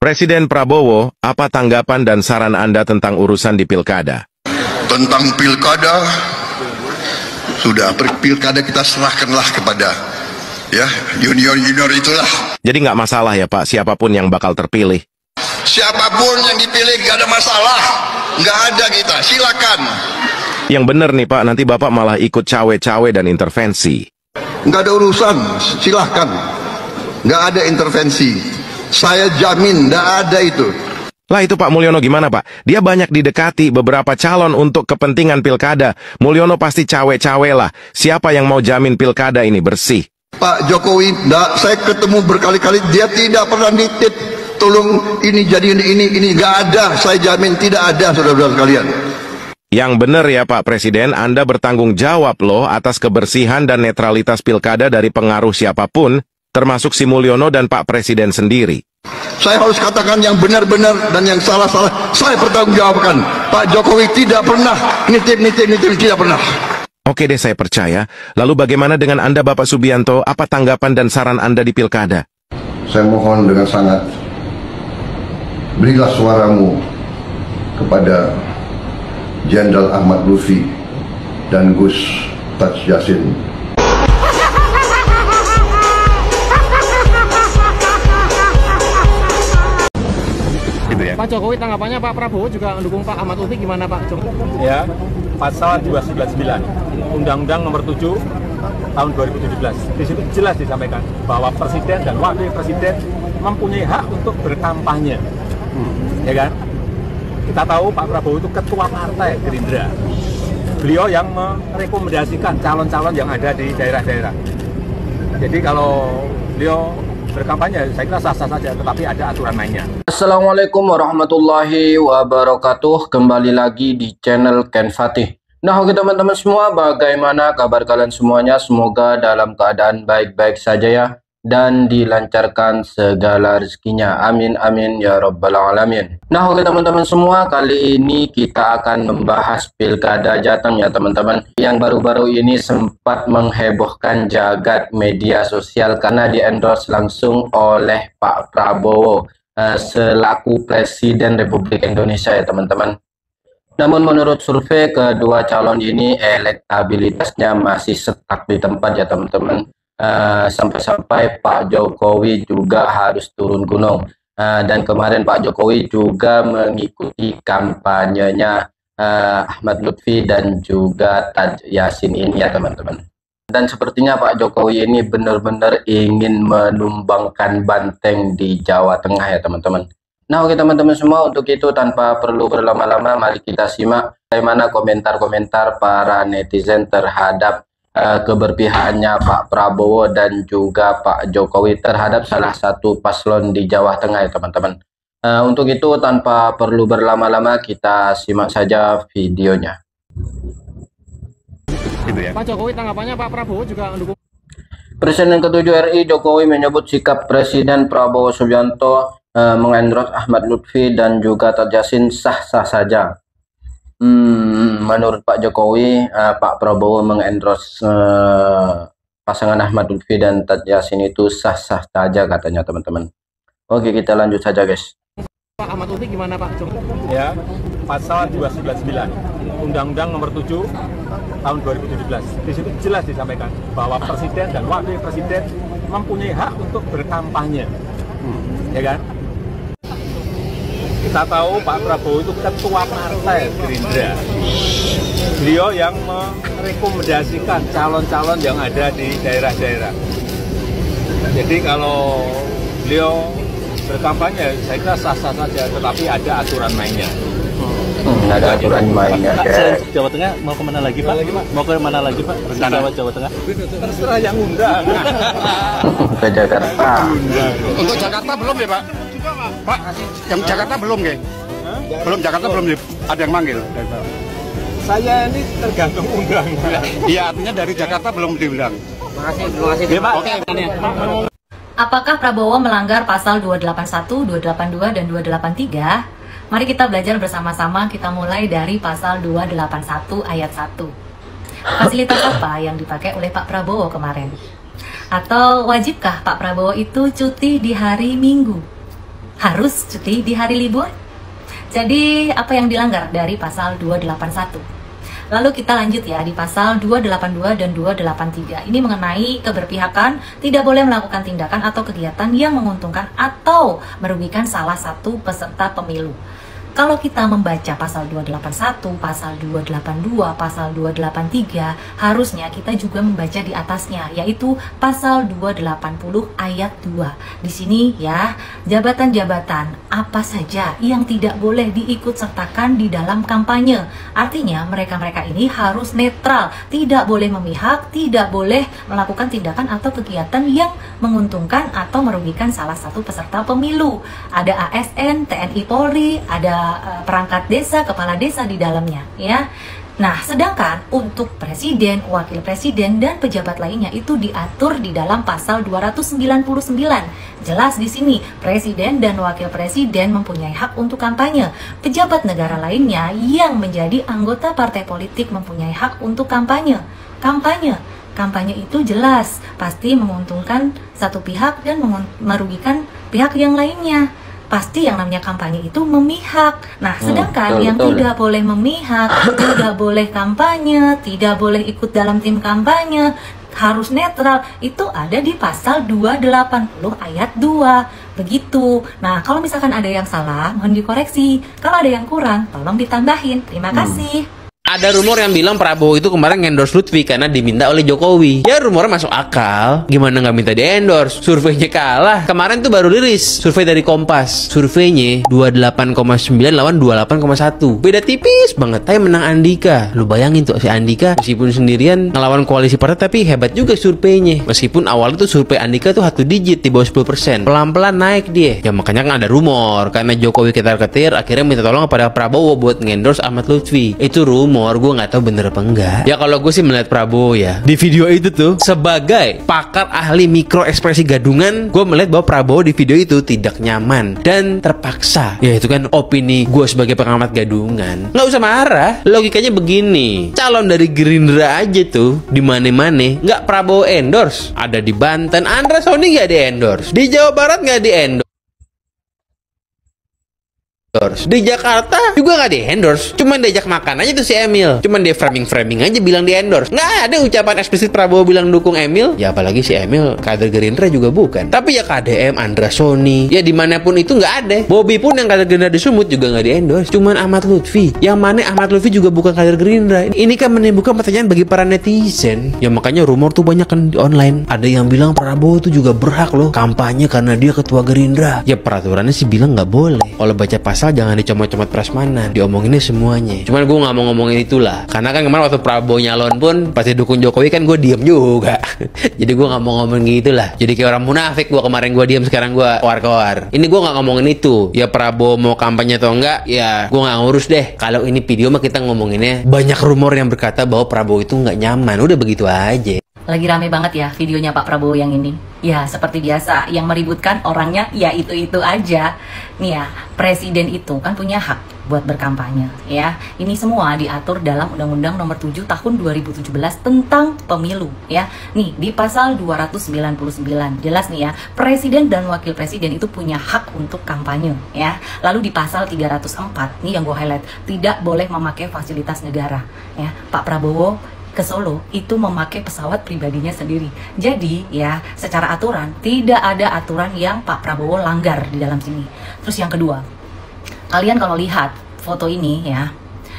Presiden Prabowo, apa tanggapan dan saran Anda tentang urusan di pilkada? Tentang pilkada, sudah pilkada kita serahkanlah kepada junior itulah. Jadi nggak masalah ya Pak, siapapun yang bakal terpilih? Siapapun yang dipilih nggak ada masalah, nggak ada kita, silakan. Yang bener nih Pak, nanti Bapak malah ikut cawe-cawe dan intervensi. Nggak ada urusan, silahkan. Nggak ada intervensi. Saya jamin nggak ada itu. Lah itu Pak Mulyono gimana Pak? Dia banyak didekati beberapa calon untuk kepentingan pilkada. Mulyono pasti cawe-cawe lah. Siapa yang mau jamin pilkada ini bersih? Pak Jokowi, saya ketemu berkali-kali, dia tidak pernah nitip. Tolong ini jadi ini nggak ada. Saya jamin tidak ada, saudara-saudara sekalian. Yang benar ya Pak Presiden, Anda bertanggung jawab loh atas kebersihan dan netralitas pilkada dari pengaruh siapapun, termasuk si Mulyono dan Pak Presiden sendiri. Saya harus katakan yang benar-benar dan yang salah-salah, saya bertanggungjawabkan. Pak Jokowi tidak pernah nitip, tidak pernah. Oke deh, saya percaya. Lalu bagaimana dengan Anda Bapak Subianto? Apa tanggapan dan saran Anda di pilkada? Saya mohon dengan sangat, berilah suaramu kepada Jenderal Ahmad Lutfi dan Gus Taj Yassin. Pak Jokowi tanggapannya Pak Prabowo juga mendukung Pak Ahmad Lutfi, gimana Pak Jokowi? Ya, pasal 299 Undang-Undang Nomor 7 tahun 2017. Di situ jelas disampaikan bahwa presiden dan wakil presiden mempunyai hak untuk berkampanye. Ya kan? Kita tahu Pak Prabowo itu ketua partai Gerindra. Beliau yang merekomendasikan calon-calon yang ada di daerah-daerah. Jadi kalau beliau berkampanye, saya kira sah-sah saja, tetapi ada aturan mainnya. Assalamualaikum warahmatullahi wabarakatuh. Kembali lagi di channel Ken Fatih. Nah, oke teman-teman semua, bagaimana kabar kalian semuanya? Semoga dalam keadaan baik-baik saja ya, dan dilancarkan segala rezekinya. Amin amin ya rabbal alamin. Nah, oke teman-teman semua, kali ini kita akan membahas pilkada Jateng ya teman-teman, yang baru-baru ini sempat menghebohkan jagat media sosial karena di-endorse langsung oleh Pak Prabowo selaku Presiden Republik Indonesia ya teman-teman. Namun menurut survei, kedua calon ini elektabilitasnya masih stuck di tempat ya teman-teman. Sampai-sampai Pak Jokowi juga harus turun gunung, dan kemarin Pak Jokowi juga mengikuti kampanyenya Ahmad Lutfi dan juga Taj Yassin ini ya teman-teman. Dan sepertinya Pak Jokowi ini benar-benar ingin menumbangkan banteng di Jawa Tengah ya teman-teman. Nah oke teman-teman semua, untuk itu tanpa perlu berlama-lama, mari kita simak bagaimana komentar-komentar para netizen terhadap keberpihakannya Pak Prabowo dan juga Pak Jokowi terhadap salah satu paslon di Jawa Tengah ya teman-teman. Untuk itu tanpa perlu berlama-lama, kita simak saja videonya. Pak Jokowi tanggapannya Pak Prabowo juga mendukung. Presiden ke-7 RI Jokowi menyebut sikap Presiden Prabowo Subianto mengendorse Ahmad Lutfi dan juga Taj Yassin sah-sah saja. Menurut Pak Jokowi, Pak Prabowo mengendorse pasangan Ahmad Lutfi dan Taj Yassin itu sah-sah saja katanya teman-teman. Oke, kita lanjut saja guys. Pak Ahmad Lutfi gimana Pak Jokowi? Ya, pasal 299 Undang-Undang Nomor 7 tahun 2017. Di situ jelas disampaikan bahwa presiden dan wakil presiden mempunyai hak untuk berkampanye. Ya kan? Kita tahu Pak Prabowo itu ketua partai Gerindra. Beliau yang merekomendasikan calon-calon yang ada di daerah-daerah. Jadi kalau beliau berkampanye, saya kira sah-sah saja, tetapi ada aturan mainnya. Ada aturan mainnya. Jawa Tengah mau kemana lagi Pak? Mau ke mana lagi Pak? Rencana Jawa Tengah? Terserah yang undang. Ke Jakarta. Untuk Jakarta belum ya Pak? Pak, yang Jakarta belum ya? Belum, Jakarta belum ada yang manggil. Saya ini tergantung undang. Iya, artinya dari Jakarta belum diundang. Terima kasih Pak. Oke. Apakah Prabowo melanggar pasal 281, 282, dan 283? Mari kita belajar bersama-sama. Kita mulai dari pasal 281 ayat 1. Fasilitas apa yang dipakai oleh Pak Prabowo kemarin? Atau wajibkah Pak Prabowo itu cuti di hari Minggu? harus cuti di hari libur? Jadi apa yang dilanggar dari pasal 281? Lalu kita lanjut ya di pasal 282 dan 283. Ini mengenai keberpihakan, tidak boleh melakukan tindakan atau kegiatan yang menguntungkan atau merugikan salah satu peserta pemilu. Kalau kita membaca pasal 281, pasal 282, pasal 283, harusnya kita juga membaca di atasnya, yaitu pasal 280 ayat 2. Di sini ya, jabatan-jabatan apa saja yang tidak boleh diikut sertakan di dalam kampanye. Artinya mereka-mereka ini harus netral, tidak boleh memihak, tidak boleh melakukan tindakan atau kegiatan yang menguntungkan atau merugikan salah satu peserta pemilu. Ada ASN, TNI Polri, ada perangkat desa, kepala desa di dalamnya ya. Nah, sedangkan untuk presiden, wakil presiden dan pejabat lainnya itu diatur di dalam pasal 299. Jelas di sini, presiden dan wakil presiden mempunyai hak untuk kampanye. Pejabat negara lainnya yang menjadi anggota partai politik mempunyai hak untuk kampanye. Kampanye itu jelas pasti menguntungkan satu pihak dan merugikan pihak yang lainnya. Pasti yang namanya kampanye itu memihak. Nah, sedangkan yang tidak boleh memihak, tidak boleh kampanye, tidak boleh ikut dalam tim kampanye, harus netral, itu ada di pasal 280 ayat 2. Begitu. Nah, kalau misalkan ada yang salah, mohon dikoreksi. Kalau ada yang kurang, tolong ditambahin. Terima kasih. Ada rumor yang bilang Prabowo itu kemarin endorse Lutfi karena diminta oleh Jokowi. Ya rumornya masuk akal. Gimana nggak minta di endorse? Surveinya kalah. Kemarin tuh baru rilis survei dari Kompas. Surveinya 28,9 lawan 28,1. Beda tipis banget. Tapi menang Andika. Lu bayangin tuh si Andika meskipun sendirian ngelawan koalisi partai tapi hebat juga surveinya. Meskipun awalnya tuh survei Andika tuh 1 digit di bawah 10%. Pelan-pelan naik dia. Ya makanya kan ada rumor karena Jokowi ketar-ketir akhirnya minta tolong kepada Prabowo buat ngendorse Ahmad Lutfi. Itu rumor. Gue nggak tahu bener apa enggak. Ya kalau gue sih melihat Prabowo ya di video itu tuh sebagai pakar ahli mikro ekspresi gadungan, gue melihat bahwa Prabowo di video itu tidak nyaman dan terpaksa. Ya itu kan opini gue sebagai pengamat gadungan. Nggak usah marah. Logikanya begini, calon dari Gerindra aja tuh di mana-mana nggak Prabowo endorse. Ada di Banten, Andra Sony nggak di endorse. Di Jawa Barat nggak di endorse. Di Jakarta juga nggak di endorse, cuman diajak makan aja tuh si Emil, cuman dia framing aja bilang di endorse. Nggak ada ucapan eksplisit Prabowo bilang dukung Emil. Ya apalagi si Emil kader Gerindra juga bukan. Tapi ya KDM, Andra Sony, ya dimanapun itu nggak ada. Bobby pun yang kader Gerindra di Sumut juga nggak di endorse, cuman Ahmad Lutfi. Yang mana Ahmad Lutfi juga bukan kader Gerindra. Ini kan menimbulkan pertanyaan bagi para netizen. Ya makanya rumor tuh banyak kan di online. Ada yang bilang Prabowo tuh juga berhak loh kampanye karena dia ketua Gerindra. Ya peraturannya sih bilang nggak boleh. Kalau baca pasal jangan dicomot-comot prasmanan, diomonginnya semuanya. Cuman gue nggak mau ngomongin itulah, karena kan kemarin waktu Prabowo nyalon pun pasti dukung Jokowi kan gue diem juga. Jadi gue nggak mau ngomongin gitulah. Jadi kayak orang munafik gue kemarin gue diem, sekarang gue keluar. Ini gue nggak ngomongin itu. Ya Prabowo mau kampanye atau enggak, ya gue nggak ngurus deh. Kalau ini video mah kita ngomonginnya banyak rumor yang berkata bahwa Prabowo itu nggak nyaman. Udah begitu aja. Lagi rame banget ya videonya Pak Prabowo yang ini. Ya seperti biasa, yang meributkan orangnya ya itu-itu aja. Nih ya, presiden itu kan punya hak buat berkampanye ya. Ini semua diatur dalam Undang-Undang Nomor 7 Tahun 2017 tentang pemilu ya. Nih di pasal 299 jelas nih ya, presiden dan wakil presiden itu punya hak untuk kampanye ya. Lalu di pasal 304 nih yang gue highlight, tidak boleh memakai fasilitas negara ya. Pak Prabowo ke Solo itu memakai pesawat pribadinya sendiri. Jadi ya secara aturan tidak ada aturan yang Pak Prabowo langgar di dalam sini. Terus yang kedua, kalian kalau lihat foto ini ya,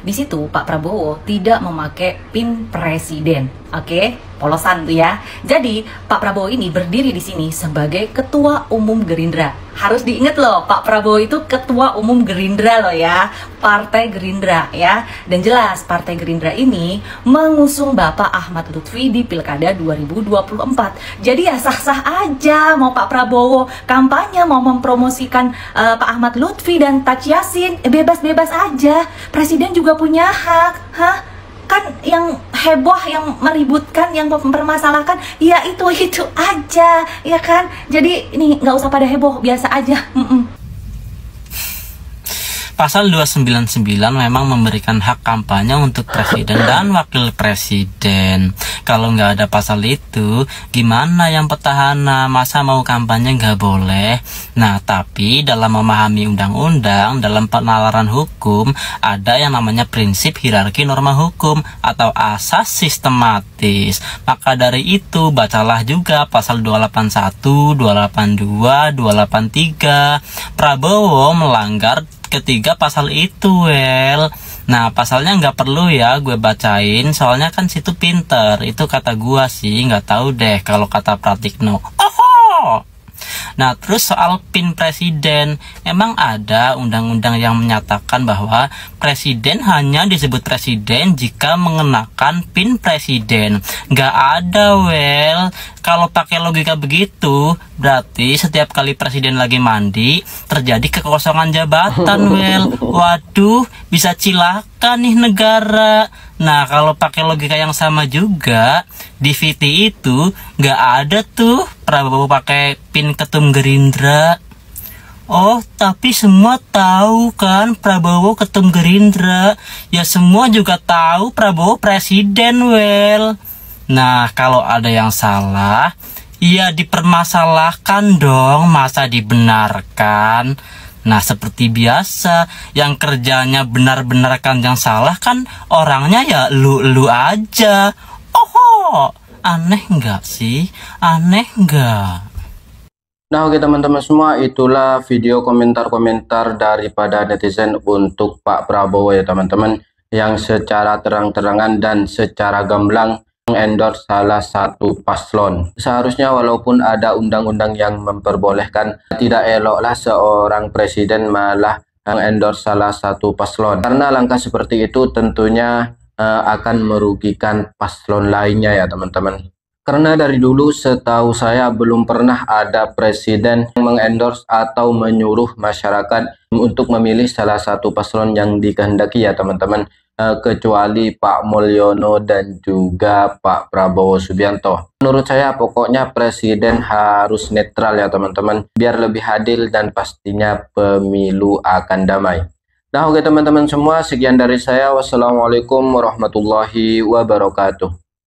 di situ Pak Prabowo tidak memakai pin presiden. Oke, polosan tuh ya. Jadi Pak Prabowo ini berdiri di sini sebagai Ketua Umum Gerindra. Harus diingat loh, Pak Prabowo itu Ketua Umum Gerindra loh ya, Partai Gerindra ya. Dan jelas Partai Gerindra ini mengusung Bapak Ahmad Lutfi di Pilkada 2024. Jadi ya sah-sah aja mau Pak Prabowo kampanye, mau mempromosikan Pak Ahmad Lutfi dan Taj Yassin, bebas-bebas aja. Presiden juga punya hak, kan yang heboh, yang meributkan, yang mempermasalahkan, ya itu aja, ya kan? Jadi ini nggak usah pada heboh, biasa aja. Pasal 299 memang memberikan hak kampanye untuk presiden dan wakil presiden. Kalau nggak ada pasal itu, gimana yang petahana? Masa mau kampanye nggak boleh? Nah, tapi dalam memahami undang-undang, dalam penalaran hukum, ada yang namanya prinsip hierarki norma hukum atau asas sistematis. Maka dari itu, bacalah juga pasal 281, 282, 283. Prabowo melanggar ketiga pasal itu, well. Nah, pasalnya nggak perlu ya gue bacain, soalnya kan situ pinter. Itu kata gua sih, nggak tahu deh kalau kata Pratikno. Oho! Nah, terus soal PIN presiden, emang ada undang-undang yang menyatakan bahwa presiden hanya disebut presiden jika mengenakan PIN presiden. Nggak ada, well. Kalau pakai logika begitu, berarti setiap kali presiden lagi mandi, terjadi kekosongan jabatan, well. Waduh, bisa cilaka nih negara. Nah, kalau pakai logika yang sama juga, di VT itu nggak ada tuh Prabowo pakai PIN ketum Gerindra. Oh, tapi semua tahu kan Prabowo ketum Gerindra. Ya semua juga tahu Prabowo presiden, well. Nah, kalau ada yang salah, ya dipermasalahkan dong, masa dibenarkan. Nah, seperti biasa, yang kerjanya benar-benarkan yang salah kan orangnya ya lu aja. Oh, aneh nggak sih? Aneh nggak? Nah, oke teman-teman semua, itulah video komentar-komentar daripada netizen untuk Pak Prabowo ya teman-teman, yang secara terang-terangan dan secara gamblang mengendorse salah satu paslon. Seharusnya walaupun ada undang-undang yang memperbolehkan, tidak eloklah seorang presiden malah mengendorse salah satu paslon. Karena langkah seperti itu tentunya akan merugikan paslon lainnya ya teman-teman. Karena dari dulu setahu saya belum pernah ada presiden yang mengendorse atau menyuruh masyarakat untuk memilih salah satu paslon yang dikehendaki ya teman-teman. Kecuali Pak Mulyono dan juga Pak Prabowo Subianto. Menurut saya pokoknya presiden harus netral ya teman-teman, biar lebih adil dan pastinya pemilu akan damai. Nah, oke teman-teman semua, sekian dari saya. Wassalamualaikum warahmatullahi wabarakatuh.